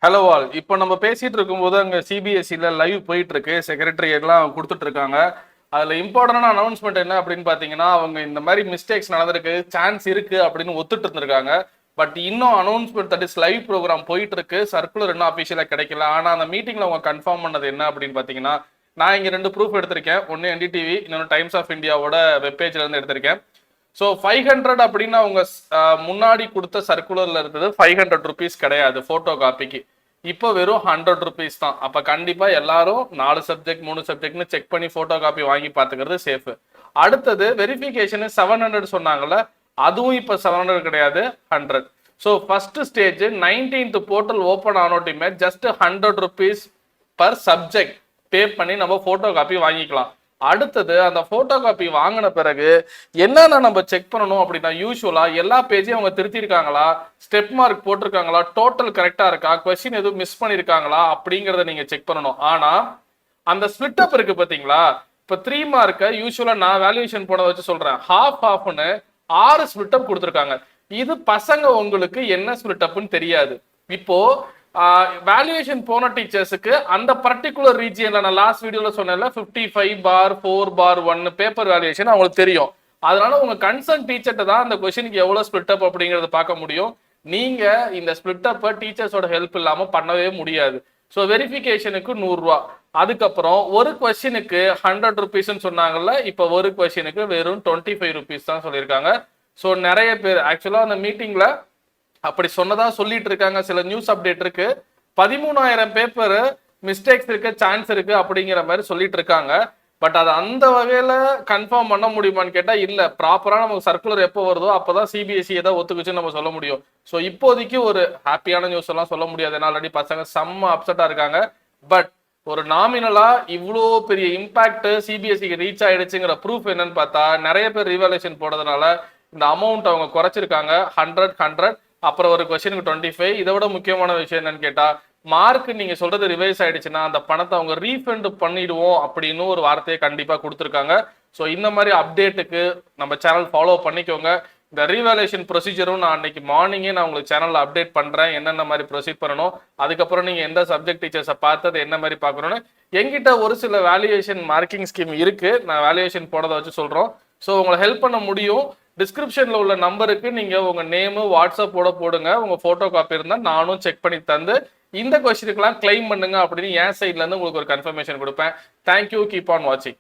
Hello all. இப்போ நம்ம பேசிட்டு இருக்கும்போது அங்கே சிபிஎஸ்சியில் லைவ் போயிட்டு இருக்கு. செக்ரட்டரியெல்லாம் கொடுத்துட்டு இருக்காங்க. அதில் இம்பார்ட்டன்டான அனௌன்ஸ்மெண்ட் என்ன அப்படின்னு பார்த்தீங்கன்னா, அவங்க இந்த மாதிரி மிஸ்டேக்ஸ் நடந்திருக்கு, சான்ஸ் இருக்கு அப்படின்னு ஒத்துட்டு இருந்திருக்காங்க. பட் இன்னும் announcement that is live programme போயிட்டு இருக்கு. சர்க்குலர் இன்னும் அஃபிஷியலாக கிடைக்கல. ஆனால் அந்த மீட்டிங்கில் அவங்க கன்ஃபார்ம் பண்ணது என்ன அப்படின்னு பார்த்தீங்கன்னா, நான் இங்கே 2 ப்ரூஃப் எடுத்திருக்கேன். ஒன்று என்டிடிவி, இன்னொன்று டைம்ஸ் ஆஃப் இந்தியாவோட வெப்பேஜ்ல இருந்து எடுத்திருக்கேன். ஸோ 500 அப்படின்னு அவங்க முன்னாடி கொடுத்த சர்க்குலர்ல இருந்தது 500 ருபீஸ் கிடையாது போட்டோ காப்பிக்கு. இப்போ வெறும் 100 ருபீஸ் தான். அப்ப கண்டிப்பா எல்லாரும் 4 சப்ஜெக்ட் 3 சப்ஜெக்ட்னு செக் பண்ணி போட்டோ காப்பி வாங்கி பாத்துக்கிறது சேஃப். அடுத்தது வெரிஃபிகேஷன் 700 சொன்னாங்கல்ல, அதுவும் இப்ப 700 கிடையாது, 100. So first stage 19th portal open ஆனோட்டிமே just 100 rupees per subject pay பண்ணி நம்ம போட்டோ காப்பி வாங்கிக்கலாம். அடுத்தது அந்த போட்டோ காப்பி வாங்கின பிறகு என்னென்ன நம்ம செக் பண்ணணும் அப்படின்னா, யூஸ்வலா எல்லா பேஜையும் அவங்க திருத்திருக்காங்களா, ஸ்டெப் மார்க் போட்டிருக்காங்களா, டோட்டல் கரெக்டா இருக்கா, கொஸ்டின் எதுவும் மிஸ் பண்ணிருக்காங்களா அப்படிங்கறத நீங்க செக் பண்ணணும். ஆனா அந்த ஸ்பிளிட் அப் இருக்கு பாத்தீங்களா, இப்ப 3 மார்க்கை யூஸ்வலா நான் வேல்யூவேஷன் போட வச்சு சொல்றேன், ஹாஃப்னு 6 ஸ்பிளிட் அப் கொடுத்துருக்காங்க. இது பசங்க உங்களுக்கு என்ன ஸ்பிளிட் அப்னு தெரியாது. இப்போ வேல்யூவேஷன் போன டீச்சர்ஸுக்கு அந்த பர்டிகுலர் ரீஜியன்ல நான் லாஸ்ட் வீடியோல சொன்னேன்ல 55 பார் 4 பார் 1 பேப்பர் வேல்யூவேஷன் அவங்களுக்கு தெரியும். அதனால உங்க கன்சர்ன் டீச்சர்ட்ட தான் அந்த கொஸ்டினுக்கு எவ்வளவு ஸ்பிளிட் அப் அப்படிங்கறத பார்க்க முடியும். நீங்க இந்த ஸ்பிளிட் அப்பை டீச்சர்ஸோட ஹெல்ப் இல்லாம பண்ணவே முடியாது. ஸோ வெரிஃபிகேஷனுக்கு 100 ரூபா. அதுக்கப்புறம் ஒரு கொஸ்டினுக்கு 100 ருபீஸ்ன்னு சொன்னாங்கல்ல, இப்போ ஒரு கொஸ்டினுக்கு வெறும் 25 ருபீஸ் தான் சொல்லியிருக்காங்க. ஸோ நிறைய பேர் ஆக்சுவலா அந்த மீட்டிங்ல அப்படி சொன்னதா சொல்லிட்டு இருக்காங்க. சில நியூஸ் அப்டேட் இருக்கு, 13,000 பேப்பர் மிஸ்டேக்ஸ் இருக்கு, சான்ஸ் இருக்கு அப்படிங்கிற மாதிரி சொல்லிட்டு இருக்காங்க. பட் அது அந்த வகையில கன்ஃபார்ம் பண்ண முடியுமான்னு கேட்டா இல்ல. ப்ராப்பரா நமக்கு சர்க்குலர் எப்போ வருதோ அப்பதான் சிபிஎஸ்சி ஏதாவது ஒத்துக்குச்சுன்னு நம்ம சொல்ல முடியும். ஸோ இப்போதைக்கு ஒரு ஹாப்பியான நியூஸ் எல்லாம் சொல்ல முடியாது, ஏன்னா ஆல்ரெடி பசங்க செம்ம அப்செட்டா இருக்காங்க. பட் ஒரு நாமினலா இவ்வளோ பெரிய இம்பாக்ட் சிபிஎஸ்சிக்கு ரீச் ஆயிடுச்சுங்கிற ப்ரூஃப் என்னன்னு பார்த்தா, நிறைய பேர் ரீவாலுவேஷன் போடுறதுனால இந்த அமௌண்ட் அவங்க குறைச்சிருக்காங்க. 100 அப்புறம் ஒரு கொஸ்டினுக்கு 25. இதை விட முக்கியமான விஷயம் என்னன்னு கேட்டா, மார்க் நீங்க சொல்றது ரிவைஸ் ஆயிடுச்சுன்னா அந்த பணத்தை அவங்க ரீஃபண்ட் பண்ணிடுவோம் அப்படின்னு ஒரு வார்த்தையை கண்டிப்பா கொடுத்துருக்காங்க. ஸோ இந்த மாதிரி அப்டேட்டுக்கு நம்ம சேனல் ஃபாலோ பண்ணிக்கோங்க. இந்த ரீவேல்யூஷன் ப்ரொசீஜரும் நான் அன்னைக்கு மார்னிங்கே நான் உங்களுக்கு சேனல்ல அப்டேட் பண்றேன், என்னென்ன மாதிரி ப்ரொசீட் பண்ணணும், அதுக்கப்புறம் நீங்க எந்த சப்ஜெக்ட் டீச்சர்ஸை பார்த்து அதை என்ன மாதிரி பார்க்கணும்னு. எங்கிட்ட ஒரு சில வேல்யூவேஷன் மார்க்கிங் ஸ்கீம் இருக்கு, நான் வேல்யூவேஷன் போனதை வச்சு சொல்றோம். ஸோ உங்களை ஹெல்ப் பண்ண முடியும். டிஸ்கிரிப்ஷன்ல உள்ள நம்பருக்கு நீங்க உங்க நேமு வாட்ஸ்அப்போட போடுங்க, உங்க போட்டோ காப்பி இருந்தா நானும் செக் பண்ணி தந்து இந்த கொஸ்டினுக்குலாம் கிளைம் பண்ணுங்க அப்படின்னு என் சைட்ல இருந்து உங்களுக்கு ஒரு கன்ஃபர்மேஷன் கொடுப்பேன். தேங்க்யூ, கீப் ஆன் வாட்சிங்.